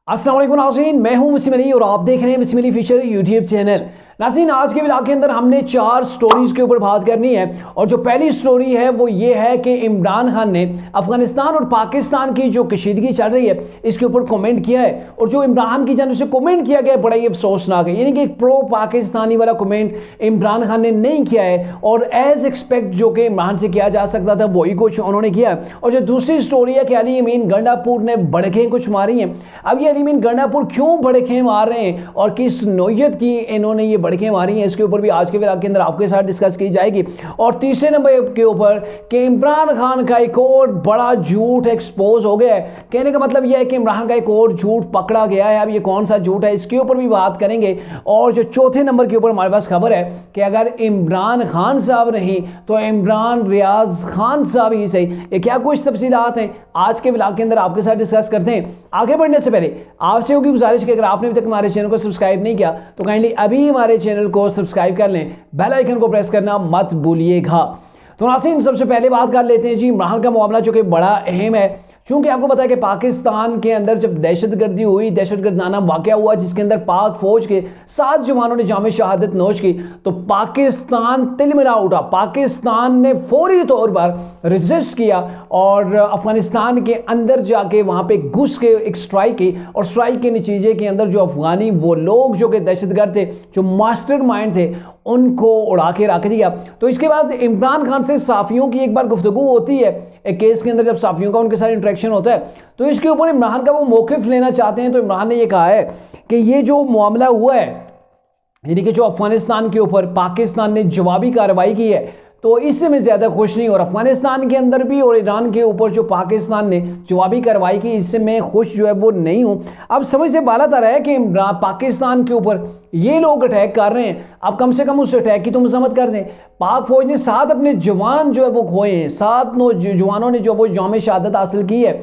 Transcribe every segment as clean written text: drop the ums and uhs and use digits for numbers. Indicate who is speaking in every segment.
Speaker 1: अस्सलाम वालेकुम नाज़रीन, मैं हूं मुस्लिम अली और आप देख रहे हैं मुस्लिम अली ऑफिशियल यूट्यूब चैनल। नाज़रीन, आज के व्लॉग के अंदर हमने 4 स्टोरीज के ऊपर बात करनी है और जो पहली स्टोरी है वो ये है कि इमरान खान ने अफगानिस्तान और पाकिस्तान की जो कशीदगी चल रही है इसके ऊपर कमेंट किया है। और जो इमरान की जानिब से कमेंट किया गया है बड़ा ही अफसोसनाक है, यानी कि एक प्रो पाकिस्तानी वाला कमेंट इमरान खान ने नहीं किया है और एज एक्सपेक्ट जो कि इमरान से किया जा सकता था वही कुछ उन्होंने किया। और जो दूसरी स्टोरी है कि अली अमीन गंडापुर ने बड़कें कुछ मारी हैं। अब ये अली अमीन गंडापुर क्यों बड़कें मार रहे हैं और किस नौयत की इन्होंने ये बड़कें मारी हैं, इसके ऊपर भी आज के व्लॉग के अंदर आपके साथ डिस्कस की जाएगी। और तीसरे नंबर के ऊपर कि इमरान खान का एक और बड़ा झूठ एक्सपोज हो गया है। कहने का मतलब यह है कि इमरान का एक और झूठ पकड़ा गया है। अब ये कौन सा झूठ है इसके ऊपर भी बात करेंगे। और जो चौथे नंबर के ऊपर हमारे पास खबर है कि अगर इमरान खान साहब नहीं तो इमरान रियाज खान साहब ही सही। ये क्या कुछ तफसीलात हैं आज के व्लॉग के अंदर आपके साथ डिस्कस करते हैं। आगे बढ़ने से पहले आपसे होगी गुजारिश कि अगर आपने अभी तक हमारे चैनल को सब्सक्राइब नहीं किया तो काइंडली अभी हमारे चैनल को सब्सक्राइब कर लें, बेल आइकन को प्रेस करना मत भूलिएगा। तो नाज़रीन, सबसे पहले बात कर लेते हैं जी इमरान का मामला जो कि बड़ा अहम है, क्योंकि आपको पता है कि पाकिस्तान के अंदर जब दहशतगर्दी हुई, दहशतगर्दाना वाक़या हुआ जिसके अंदर पाक फौज के 7 जवानों ने जामे शहादत नोश की, तो पाकिस्तान तिलमिला उठा। पाकिस्तान ने फौरी तौर पर रेजिस्ट किया और अफगानिस्तान के अंदर जाके वहाँ पे घुस के एक स्ट्राइक की और स्ट्राइक के नतीजे के अंदर जो अफगानी वो लोग जो कि दहशतगर्द थे, जो मास्टर माइंड थे, उनको उड़ा के रख दिया। तो इसके बाद इमरान खान से साफियों की एक बार गुफ्तगू होती है एक केस के अंदर, जब साफियों का उनके साथ इंटरेक्शन होता है तो इसके ऊपर इमरान का वो मौक़िफ़ लेना चाहते हैं। तो इमरान ने ये कहा है कि ये जो मामला हुआ है, यानी कि जो अफगानिस्तान के ऊपर पाकिस्तान ने जवाबी कार्रवाई की है, तो इससे मैं ज़्यादा खुश नहीं। और अफगानिस्तान के अंदर भी और ईरान के ऊपर जो पाकिस्तान ने जवाबी कार्रवाई की, इससे मैं खुश जो है वो नहीं हूँ। अब समझ से बाला तर है कि पाकिस्तान के ऊपर ये लोग अटैक कर रहे हैं, अब कम से कम उस अटैक की तो मजम्मत कर दें। पाक फौज ने 7 अपने जवान जो है वो खोए हैं, 7 जवानों ने जो वो जामे शहादत हासिल की है।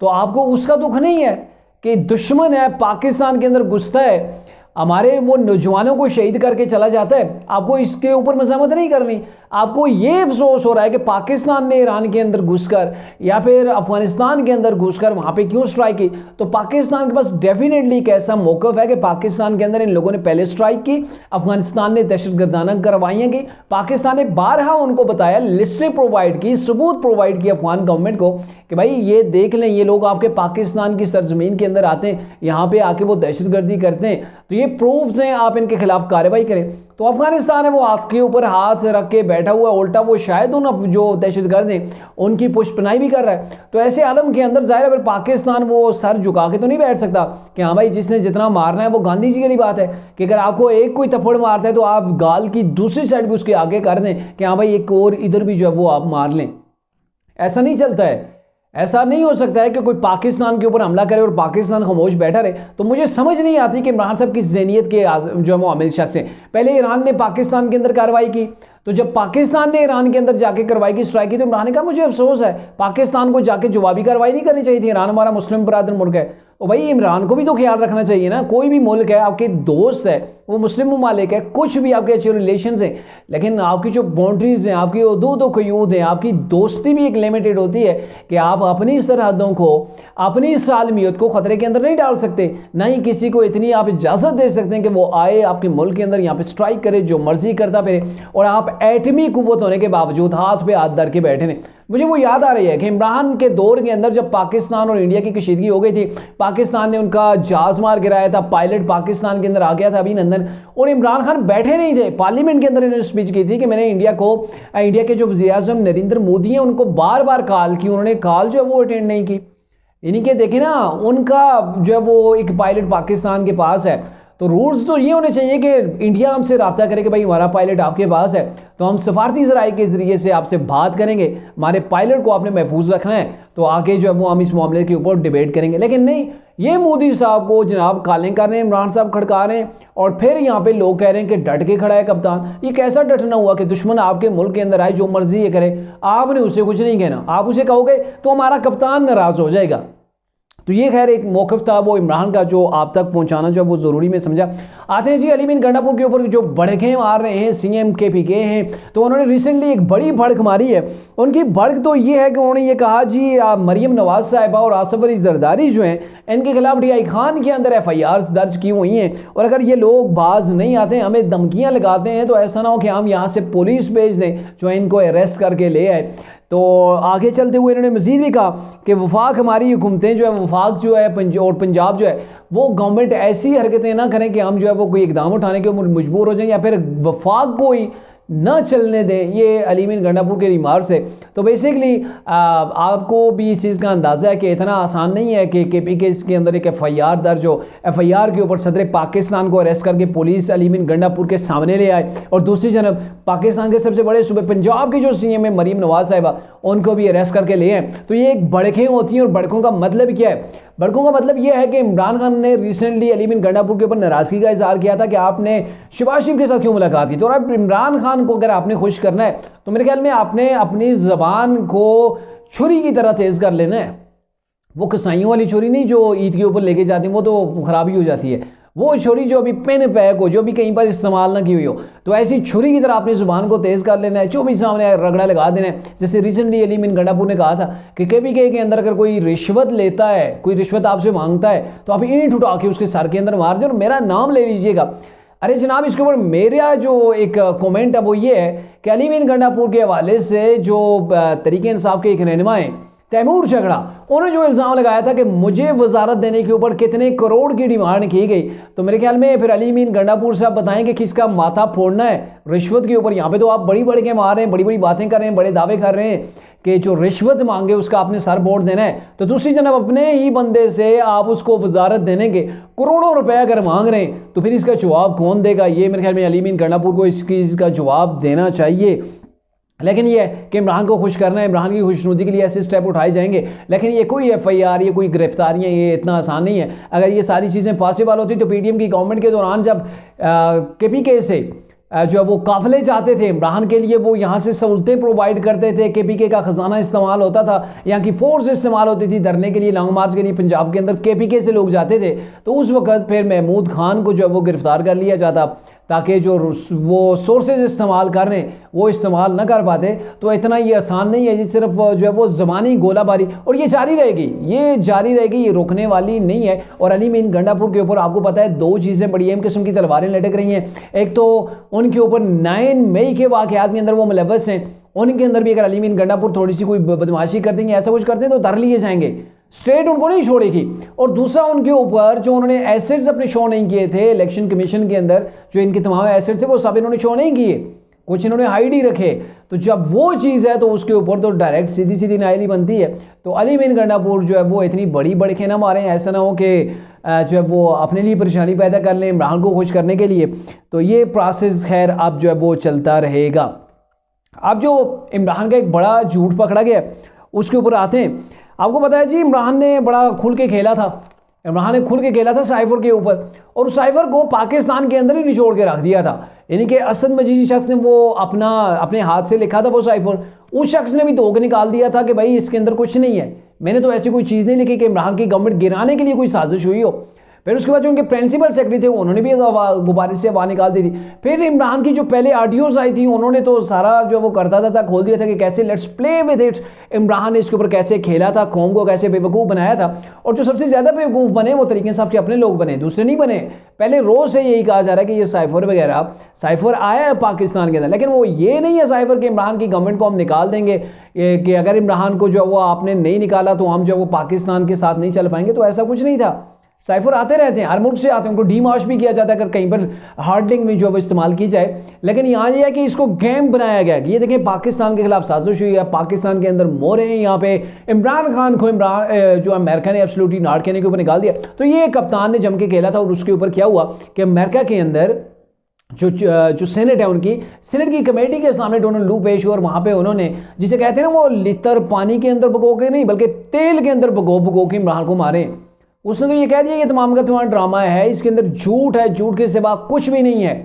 Speaker 1: तो आपको उसका दुख नहीं है कि दुश्मन है पाकिस्तान के अंदर घुसता है, हमारे वो नौजवानों को शहीद करके चला जाता है, आपको इसके ऊपर मजम्मत नहीं करनी। आपको ये अफसोस हो रहा है कि पाकिस्तान ने ईरान के अंदर घुसकर या फिर अफगानिस्तान के अंदर घुसकर वहाँ पे क्यों स्ट्राइक की। तो पाकिस्तान के पास डेफिनेटली एक ऐसा मौक़िफ़ है कि पाकिस्तान के अंदर इन लोगों ने पहले स्ट्राइक की, अफगानिस्तान ने दहशतगर्दाना कार्रवाइयाँ की, पाकिस्तान ने बारहा उनको बताया, लिस्टें प्रोवाइड की, सबूत प्रोवाइड की अफगान गवर्नमेंट को कि भाई ये देख लें, ये लोग आपके पाकिस्तान की सरजमीन के अंदर आते हैं, यहाँ पे आके वो दहशतगर्दी करते हैं, तो ये प्रूफ्स हैं, आप इनके खिलाफ कार्रवाई करें। तो अफगानिस्तान है वो हाथ के ऊपर हाथ रख के बैठा हुआ उल्टा, वो शायद उन जो दहशतगर्द हैं उनकी पुष्पनाई भी कर रहा है। तो ऐसे आलम के अंदर जाहिर है पाकिस्तान वो सर झुका के तो नहीं बैठ सकता कि हाँ भाई जिसने जितना मारना है। वो गांधी जी वाली बात है कि अगर आपको एक कोई थप्पड़ मारता है तो आप गाल की दूसरी साइड भी उसके आगे कर दें कि हाँ भाई एक और इधर भी जो है वो आप मार लें। ऐसा नहीं चलता है, ऐसा नहीं हो सकता है कि कोई पाकिस्तान के ऊपर हमला करे और पाकिस्तान खामोश बैठा रहे। तो मुझे समझ नहीं आती कि इमरान साहब किस ज़हनियत के जो वो आमिल शख्स हैं। पहले ईरान ने पाकिस्तान के अंदर कार्रवाई की, तो जब पाकिस्तान ने ईरान के अंदर जाके कार्रवाई की, स्ट्राइक की, तो इमरान ने कहा मुझे अफसोस है, पाकिस्तान को जाके जवाबी कार्रवाई नहीं करनी चाहिए थी, ईरान हमारा मुस्लिम बरादर मुल्क है। और भाई इमरान को भी तो ख्याल रखना चाहिए ना, कोई भी मुल्क है आपके दोस्त है, वो मुस्लिम ममालिक है, कुछ भी आपके अच्छे रिलेशन हैं, लेकिन आपकी जो बाउंड्रीज हैं, आपकी हदूद क़यूद हैं, आपकी दोस्ती भी एक लिमिटेड होती है कि आप अपनी सरहदों को, अपनी सालमियत को ख़तरे के अंदर नहीं डाल सकते। ना ही किसी को इतनी आप इजाज़त दे सकते हैं कि वो आए आपके मुल्क के अंदर यहाँ पे स्ट्राइक करे, जो मर्जी करता फिरे, और आप एटमी कुव्वत होने के बावजूद हाथ पे हाथ धर के बैठे हैं। मुझे वो याद आ रही है कि इमरान के दौर के अंदर जब पाकिस्तान और इंडिया की कशीदगी हो गई थी, पाकिस्तान ने उनका जहाज मार गिराया था, पायलट पाकिस्तान के अंदर आ गया था अभिनंदन, और इमरान खान बैठे नहीं थे। पार्लियामेंट के अंदर इन्होंने स्पीच की थी कि मैंने इंडिया के जो वज़ीर-ए-आज़म नरेंद्र मोदी हैं उनको बार बार कॉल की, उन्होंने कॉल जो है वो अटेंड नहीं की। यानी कि देखें ना, उनका जो है वो एक पायलट पाकिस्तान के पास है, तो रूल्स तो ये होने चाहिए कि इंडिया हमसे रब्ता करे कि भाई हमारा पायलट आपके पास है, तो हम सफारती ज़राए के ज़रिए से आपसे बात करेंगे, हमारे पायलट को आपने महफूज रखना है, तो आगे जो है वो हम इस मामले के ऊपर डिबेट करेंगे। लेकिन नहीं, ये मोदी साहब को जनाब कॉलिंग कर रहे हैं, इमरान साहब खड़का रहे हैं, और फिर यहाँ पे लोग कह रहे हैं कि डट के खड़ा है कप्तान। ये कैसा डटना हुआ कि दुश्मन आपके मुल्क के अंदर आए, जो मर्जी ये करे, आपने उसे कुछ नहीं कहना। आप उसे कहोगे तो हमारा कप्तान नाराज़ हो जाएगा। तो ये खैर एक मौक़िफ़ था वो इमरान का जो आप तक पहुंचाना जो है वो ज़रूरी में समझा। आते हैं जी अली मीन गंडापुर के ऊपर जो भड़कें मार रहे हैं सीएम KPK हैं, तो उन्होंने रिसेंटली एक बड़ी भड़क मारी है। उनकी भड़क तो ये है कि उन्होंने ये कहा जी मरियम नवाज़ साहिबा और आसिफ अली जरदारी जो हैं इनके खिलाफ DI खान के अंदर FIRs दर्ज की हुई हैं, और अगर ये लोग बाज नहीं आते हैं, हमें धमकियाँ लगाते हैं, तो ऐसा ना हो कि हम यहाँ से पुलिस भेज दें जो इनको अरेस्ट करके ले आए। तो आगे चलते हुए इन्होंने मज़ीद भी कहा कि वफाक हमारी हुकूमतें जो है वफाक जो है और पंजाब जो है वो गवर्नमेंट ऐसी हरकतें ना करें कि हम जो है वो कोई इकदाम उठाने के मजबूर हो जाएं या फिर वफाक को ही ना चलने दें। ये अली मीन गंडापुर के रिमार्क्स है। तो बेसिकली आपको भी इस चीज़ का अंदाज़ा है कि इतना आसान नहीं है कि KPK के अंदर एक FIR दर्ज हो, FIR के ऊपर सदर पाकिस्तान को अरेस्ट करके पुलिस अली मीन गंडापुर के सामने ले आए, और दूसरी जानब पाकिस्तान के सबसे बड़े सूबे पंजाब की जो CM है मरीम नवाज साहिबा उनको भी अरेस्ट करके ले आए। तो ये एक भड़कें होती हैं, और भड़कों का मतलब क्या है? भड़कों का मतलब यह है कि इमरान खान ने रिसेंटली अली मीन गंडापुर के ऊपर नाराज़गी का इजहार किया था कि आपने शहबाज शरीफ के साथ क्यों मुलाकात की। तो अब इमरान खान को अगर आपने खुश करना है तो मेरे ख्याल में आपने अपनी ज़बान को छुरी की तरह तेज़ कर लेना है। वो कसाइयों वाली छुरी नहीं जो ईद के ऊपर लेके जाती है, वो तो ख़राबी हो जाती है। वो छुरी जो अभी पेन पैक हो, जो भी कहीं पर इस्तेमाल ना की हुई हो, तो ऐसी छुरी की तरह अपनी जुबान को तेज़ कर लेना है, जो भी सामने रगड़ा लगा देना है। जैसे रिसेंटली अली मीन गंडापुर ने कहा था कि KPK के अंदर अगर कोई रिश्वत लेता है, कोई रिश्वत आपसे मांगता है, तो आप ईंट उठा के उसके सर के अंदर मार दें और मेरा नाम ले लीजिएगा। अरे जनाब, इसके ऊपर मेरा जो एक कमेंट है वो ये है कि अली मीन गंडापुर के हवाले से जो तरीके इंसाफ के एक रहनुमा हैं तैमूर झगड़ा, उन्होंने जो इल्ज़ाम लगाया था कि मुझे वजारत देने के ऊपर कितने करोड़ की डिमांड की गई, तो मेरे ख्याल में फिर अली मीन गंडापुर साहब बताएं कि किसका माथा फोड़ना है रिश्वत के ऊपर। यहाँ पे तो आप बड़ी बड़ी के मार रहे हैं, बड़ी बड़ी बातें कर रहे हैं, बड़े दावे कर रहे हैं कि जो रिश्वत मांगे उसका आपने सर बोर्ड देना है, तो दूसरी जनाब अपने ही बंदे से आप उसको वजारत देने के करोड़ों रुपए अगर मांग रहे हैं, तो फिर इसका जवाब कौन देगा? ये मेरे ख्याल में अली मीन गंडापुर को इसका जवाब देना चाहिए। लेकिन ये है कि इमरान को खुश करना है, इमरान की खुशनुदी के लिए ऐसे स्टेप उठाए जाएंगे, लेकिन ये कोई FIR, ये कोई गिरफ्तारियाँ, ये इतना आसान नहीं है। अगर ये सारी चीज़ें पॉसिबल होती तो PDM की गवर्नमेंट के दौरान जब KPK से जो है वो काफिले जाते थे इमरान के लिए, वो यहाँ से सहूलतें प्रोवाइड करते थे, KPK का ख़जाना इस्तेमाल होता था, यहाँ की फोर्स इस्तेमाल होती थी धरने के लिए, लॉन्ग मार्च के लिए पंजाब के अंदर KPK से लोग जाते थे, तो उस वक़्त फिर महमूद खान को जो है वो गिरफ़्तार कर लिया जाता ताकि जो वो सोर्सेज इस्तेमाल कर रहे हैं वो इस्तेमाल ना कर पाते। तो इतना ये आसान नहीं है जी, सिर्फ जो है वो ज़बानी गोलाबारी, और ये जारी रहेगी, ये रुकने वाली नहीं है। और अली मीन गंडापुर के ऊपर आपको पता है 2 चीज़ें बड़ी अहम किस्म की तलवारें लटक रही हैं। एक तो उनके ऊपर 9 मई के वाक़यात के अंदर वो मुलव्वस हैं, उनके अंदर भी अगर अली मीन गंडापुर थोड़ी सी कोई बदमाशी कर देंगे, ऐसा कुछ करते हैं, तो धर लिए जाएंगे, स्टेट उनको नहीं छोड़ेगी। और दूसरा, उनके ऊपर जो उन्होंने एसेट्स अपने शो नहीं किए थे इलेक्शन कमीशन के अंदर, जो इनके तमाम एसेट्स थे वो सब इन्होंने शो नहीं किए, कुछ इन्होंने हाइड ही रखे। तो जब वो चीज़ है तो उसके ऊपर तो डायरेक्ट सीधी सीधी नायली बनती है। तो अली मीन गंडापुर जो है वो इतनी बड़ी बड़के ना मारें, ऐसा ना हो कि जो है वो अपने लिए परेशानी पैदा कर लें इमरान को खुश करने के लिए। तो ये प्रोसेस खैर अब जो है वो चलता रहेगा। अब जो इमरान का एक बड़ा झूठ पकड़ा गया उसके ऊपर आते हैं। आपको पता है जी, इमरान ने बड़ा खुल के खेला था साइफर के ऊपर, और उस साइफर को पाकिस्तान के अंदर ही निचोड़ के रख दिया था। यानी कि असद मजीदी शख्स ने वो अपने हाथ से लिखा था वो साइफर, उस शख्स ने भी धोखे निकाल दिया था कि भाई इसके अंदर कुछ नहीं है, मैंने तो ऐसी कोई चीज़ नहीं लिखी कि इमरान की गवर्नमेंट गिराने के लिए कोई साजिश हुई हो। फिर उसके बाद जो उनके प्रिंसिपल सेक्रेटरी थे उन्होंने भी गुब्बारे से आवाज़ निकाल दी थी। फिर इमरान की जो पहले ऑडियोज आई थी उन्होंने तो सारा जो वो करता था खोल दिया था कि कैसे let's play with it, Imran ने इसके ऊपर कैसे खेला था, कौम को कैसे बेवकूफ़ बनाया था। और जो सबसे ज़्यादा बेवकूफ़ बने वो तरीके साहब के अपने लोग बने, दूसरे नहीं बने। पहले रोज़ से यही कहा जा रहा है कि ये साइफर आया है पाकिस्तान के अंदर, लेकिन वो ये नहीं है साइफर कि इमरान की गवर्नमेंट को हम निकाल देंगे, कि अगर इमरान को जो वो आपने नहीं निकाला तो हम जो वो पाकिस्तान के साथ नहीं चल पाएंगे। तो ऐसा कुछ नहीं था। साइफर आते रहते हैं, हर मुल्क से आते हैं, उनको डीमार्श भी किया जाता है अगर कहीं पर हार्ड लिंक में जो वो इस्तेमाल की जाए। लेकिन यहाँ ये है कि इसको गेम बनाया गया कि ये देखें पाकिस्तान के खिलाफ साजिश हुई है, पाकिस्तान के अंदर मोरे हैं, यहाँ पे इमरान खान को जो अमेरिका ने एब्सोल्युटली नॉट कहने के ऊपर निकाल दिया। तो ये कप्तान ने जम के खेला था। और उसके ऊपर क्या हुआ कि अमेरिका के अंदर जो सेनेट है उनकी सेनेट की कमेटी के सामने डोनाल्ड लू पेश हुआ, और वहाँ पे उन्होंने जिसे कहते हैं ना वो लितर पानी के अंदर भगो के नहीं बल्कि तेल के अंदर भगो के इमरान को मारे। उसने तो ये कह दिया ये तमाम का तमाम ड्रामा है, इसके अंदर झूठ है, झूठ के सिवा कुछ भी नहीं है।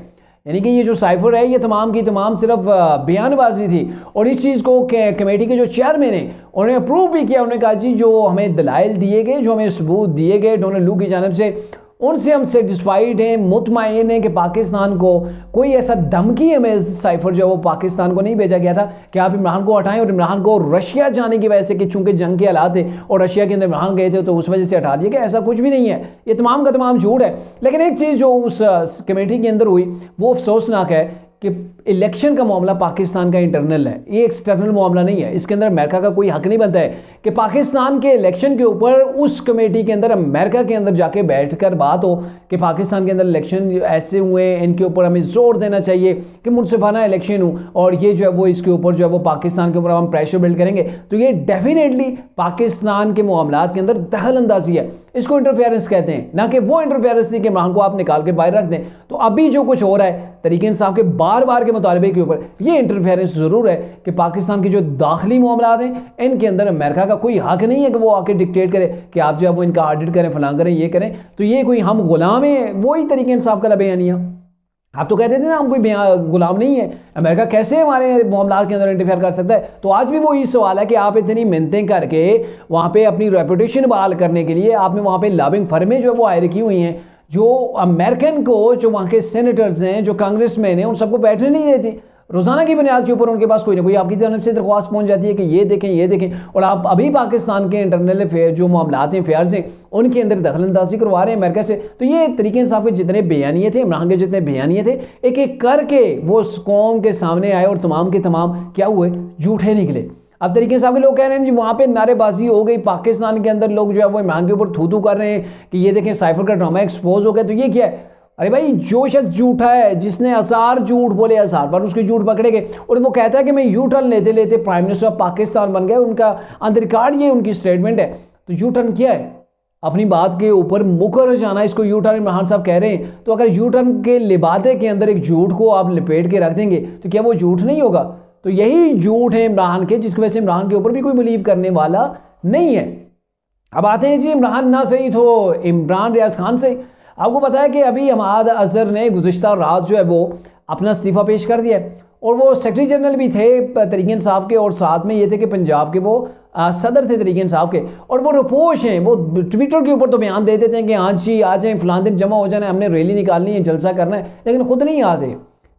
Speaker 1: यानी कि ये जो साइफर है ये तमाम की तमाम सिर्फ बयानबाजी थी। और इस चीज़ को कमेटी के जो चेयरमैन हैं उन्होंने अप्रूव भी किया। उन्होंने कहा जी जो हमें दलाइल दिए गए, जो हमें सबूत दिए गए डोनाल्ड लू की जानिब से, उनसे हम सेटिस्फाइड हैं, मुतमईन हैं कि पाकिस्तान को कोई ऐसा धमकी हमें साइफर जो है वो पाकिस्तान को नहीं भेजा गया था कि आप इमरान को हटाएं और इमरान को रशिया जाने की वजह से कि चूंकि जंग के हालात थे और रशिया के अंदर इमरान गए थे तो उस वजह से हटा दिया गया। ऐसा कुछ भी नहीं है, ये तमाम का तमाम झूठ है। लेकिन एक चीज़ जो उस कमेटी के अंदर हुई वो अफसोसनाक है कि इलेक्शन का मामला पाकिस्तान का इंटरनल है, ये एक्सटर्नल मामला नहीं है। इसके अंदर अमेरिका का कोई हक नहीं बनता है कि पाकिस्तान के इलेक्शन के ऊपर उस कमेटी के अंदर अमेरिका के अंदर जाके बैठकर बात हो कि पाकिस्तान के अंदर इलेक्शन ऐसे हुए, इनके ऊपर हमें जोर देना चाहिए कि मुनसिफाना इलेक्शन हो और ये जो है वो इसके ऊपर जो है वो पाकिस्तान के ऊपर हम प्रेशर बिल्ड करेंगे। तो ये डेफिनेटली पाकिस्तान के मामलात के अंदर दखल अंदाजी है, इसको इंटरफेरेंस कहते हैं, ना कि वो इंटरफेरेंस थी कि इमरान को आप निकाल के बाहर रख दें। तो अभी जो कुछ हो रहा है तरीके इंसाफ के बार बार के मुतालबे के ऊपर, ये इंटरफेरेंस जरूर है कि पाकिस्तान के जो दाखिली मामलात हैं इनके अंदर अमेरिका का कोई हक नहीं है कि वो आके डिक्टेट करे कि आप जो है वो इनका ऑडिट करें, फलां करें, ये करें। तो ये कोई हम गुलाम हैं, वही तरीके इंसाफ का बयानिया। आप तो कहते थे ना हम कोई गुलाम नहीं है, अमेरिका कैसे हमारे मामलात के अंदर इंटरफेयर कर सकता है। तो आज भी वो ये सवाल है कि आप इतनी मिन्नतें करके वहाँ पे अपनी रेपुटेशन बहाल करने के लिए आपने वहाँ पे लॉबिंग फर्में जो है वो हायर की हुई हैं, जो अमेरिकन को, जो वहाँ के सेनेटर्स हैं, जो कांग्रेसमैन हैं, उन सबको बैठने नहीं देती। रोज़ाना की बुनियाद के ऊपर उनके पास कोई ना कोई आपकी तरफ से दरख्वास्त पहुंच जाती है कि ये देखें, ये देखें। और आप अभी पाकिस्तान के इंटरनल अफेयर जो मामलात हैं, अफेयर्स हैं, उनके अंदर दखल अंदाजी करवा रहे हैं अमेरिका से। तो ये तरीके इंसाफ के जितने बयानिए थे, इमरान के जितने बयानिए थे, एक एक करके वो कौम के सामने आए और तमाम के तमाम क्या हुए, झूठे निकले। अब तरीके साहब के लोग कह रहे हैं जी वहाँ पे नारेबाजी हो गई, पाकिस्तान के अंदर लोग जो है वो इमरान के ऊपर थू कर रहे हैं कि ये देखें साइफर का ड्रामा एक्सपोज हो गया। तो ये क्या है? अरे भाई जो शख्स झूठा है, जिसने हजार झूठ बोले, हजार पर उसके झूठ पकड़े गए और वो कहता है कि मैं यू टर्न लेते लेते प्राइम मिनिस्टर ऑफ पाकिस्तान बन गया, उनका अंदर रिकॉर्ड ये उनकी स्टेटमेंट है। तो यू टर्न क्या है? अपनी बात के ऊपर मुकर जाना, इसको यू टर्न इमरान साहब कह रहे हैं। तो अगर यू टर्न के लिबाते के अंदर एक झूठ को आप लपेट के रख देंगे तो क्या वो झूठ नहीं होगा? तो यही झूठ है इमरान के, जिसकी वजह से इमरान के ऊपर भी कोई बिलीव करने वाला नहीं है। अब आते हैं जी इमरान ना सही तो इमरान रियाज खान से। आपको पता है कि अभी हमाद अजहर ने गुज़िश्ता रात जो है वो अपना इस्तीफ़ा पेश कर दिया और वो सेक्रेटरी जनरल भी थे तहरीक इंसाफ के और साथ में ये थे कि पंजाब के वो सदर थे तहरीक इंसाफ के। और वो रपोश हैं, वो ट्विटर के ऊपर तो बयान दे देते हैं कि आज जी आ जाएँ, फलां दिन जमा हो जाना, हमने रैली निकालनी है, जलसा करना है, लेकिन खुद नहीं आते।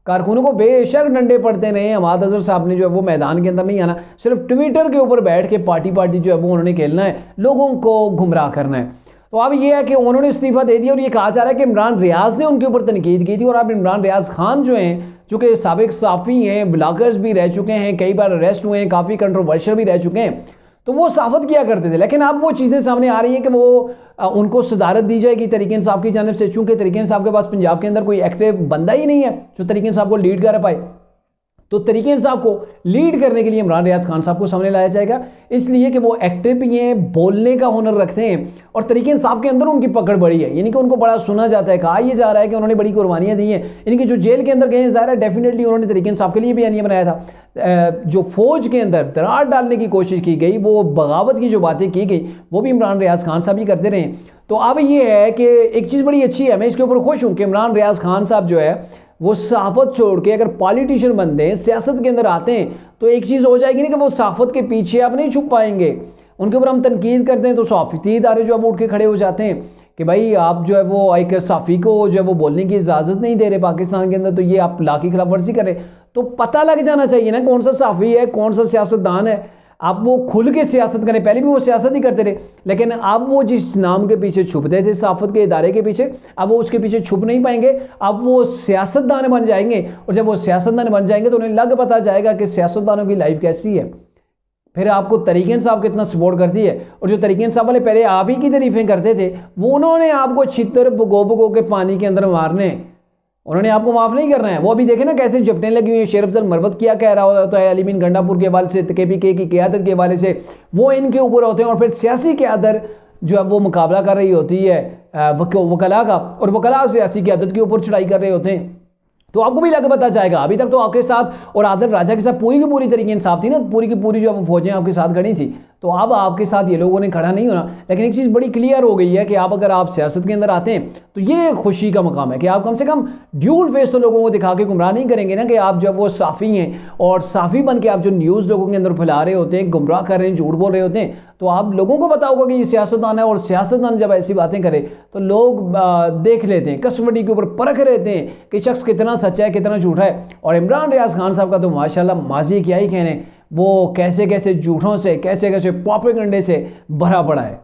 Speaker 1: कारकुनों को बेशक डंडे पड़ते रहे, हमाद अजहर साहब ने जो है वो मैदान के अंदर नहीं आना, सिर्फ ट्विटर के ऊपर बैठ के पार्टी जो है वो उन्होंने खेलना है, लोगों को गुमराह करना है। तो अब ये है कि उन्होंने इस्तीफा दे दिया और ये कहा जा रहा है कि इमरान रियाज ने उनके ऊपर तनकीद की थी। और अब इमरान रियाज खान जो हैं, जो कि साबिक सहाफ़ी हैं, ब्लॉगर्स भी रह चुके हैं, कई बार अरेस्ट हुए हैं, काफ़ी कंट्रोवर्शियल भी रह चुके हैं, तो वो सहाफ़त किया करते थे। लेकिन अब वो चीज़ें सामने आ रही हैं कि वो उनको सदारत दी जाएगी तहरीक इंसाफ की जानिब से, चूँकि तहरीक इंसाफ के पास पंजाब के अंदर कोई एक्टिव बंदा ही नहीं है जो तहरीक इंसाफ को लीड कर पाए। तो तहरीक इंसाफ को लीड करने के लिए इमरान रियाज खान साहब को सामने लाया जाएगा, इसलिए कि वो एक्टिव भी हैं, बोलने का हुनर रखते हैं और तहरीक इंसाफ के अंदर उनकी पकड़ बड़ी है, यानी कि उनको बड़ा सुना जाता है। कहा यह जा रहा है कि उन्होंने बड़ी कुर्बानियाँ दी हैं, इनके जो जेल के अंदर गए हैं, ज़ाहिर है डेफिनेटली उन्होंने तहरीक इंसाफ के लिए बयानिया बनाया था। जो फौज के अंदर दरार डालने की कोशिश की गई, वो बगावत की जो बातें की गई, वो भी इमरान रियाज खान साहब ही करते रहे। तो अब ये है कि एक चीज़ बड़ी अच्छी है, मैं इसके ऊपर खुश हूँ कि इमरान रियाज खान साहब जो है वो सहाफ़त छोड़ के अगर पॉलिटिशियन बनते हैं, सियासत के अंदर आते हैं, तो एक चीज़ हो जाएगी ना कि वो सहाफ़त के पीछे आप नहीं छुप पाएंगे। उनके ऊपर हम तनकीद करते हैं तो सहाफ़ती इदारे जो है वो उठ के खड़े हो जाते हैं कि भाई आप जो है वो एक सहाफ़ी को जो है वो बोलने की इजाज़त नहीं दे रहे पाकिस्तान के अंदर, तो ये आप ला की खिलाफ वर्जी कर रहे। तो पता लग जाना चाहिए ना कौन सा सहाफ़ी है, कौन सा सियासतदान है। आप वो खुल के सियासत करें, पहले भी वो सियासत ही करते रहे, लेकिन अब वो जिस नाम के पीछे छुपते थे सहाफ़त के इदारे के पीछे, अब वो उसके पीछे छुप नहीं पाएंगे। अब वो सियासतदान बन जाएंगे और जब वो सियासतदान बन जाएंगे तो उन्हें लग पता जाएगा कि सियासतदानों की लाइफ कैसी है। फिर आपको तहरीक इंसाफ कितना सपोर्ट करती है। और जो तहरीक इंसाफ वाले पहले आप ही की तारीफ़ें करते थे, वो उन्होंने आपको छितर भगो के पानी के अंदर मारने, उन्होंने आपको माफ़ नहीं करना है। वो अभी देखे ना कैसे झपटने लगी हुई है। शेर अफजल मरवत क्या कह रहा होता है अली बिन गंडापुर के हवाले से, KPK की क़यादत के हवाले से, वो इनके ऊपर होते हैं और फिर सियासी क़यादत जो है वो मुकाबला कर रही होती है वकला का, और वकला सियासी क़यादत के ऊपर चढ़ाई कर रहे होते हैं। तो आपको भी लग पता जाएगा। अभी तक तो आपके साथ और आदिल राजा के साथ पूरी की पूरी तरीके इंसाफ थी ना, पूरी की पूरी जो वो फौजें आपके साथ खड़ी थी, तो अब आपके साथ ये लोगों ने खड़ा नहीं होना। लेकिन एक चीज़ बड़ी क्लियर हो गई है कि अगर आप सियासत के अंदर आते हैं तो ये खुशी का मकाम है कि आप कम से कम ड्यूल फेस तो लोगों को दिखा के गुमराह नहीं करेंगे ना, कि आप जब वो साफ़ी हैं और साफ़ी बन के आप जो न्यूज़ लोगों के अंदर फैला रहे होते हैं, गुमराह कर रहे हैं, झूठ बोल रहे होते हैं, तो आप लोगों को पता होगा कि ये सियासतदान है। और सियासतदान जब ऐसी बातें करे तो लोग देख लेते हैं, कस्टडी के ऊपर परख लेते हैं कि शख्स कितना सच्चा है, कितना झूठा है। और इमरान रियाज खान साहब का तो माशाल्लाह माजी क्या ही कहने, वो कैसे कैसे झूठों से, कैसे कैसे प्रोपेगेंडे से भरा पड़ा है।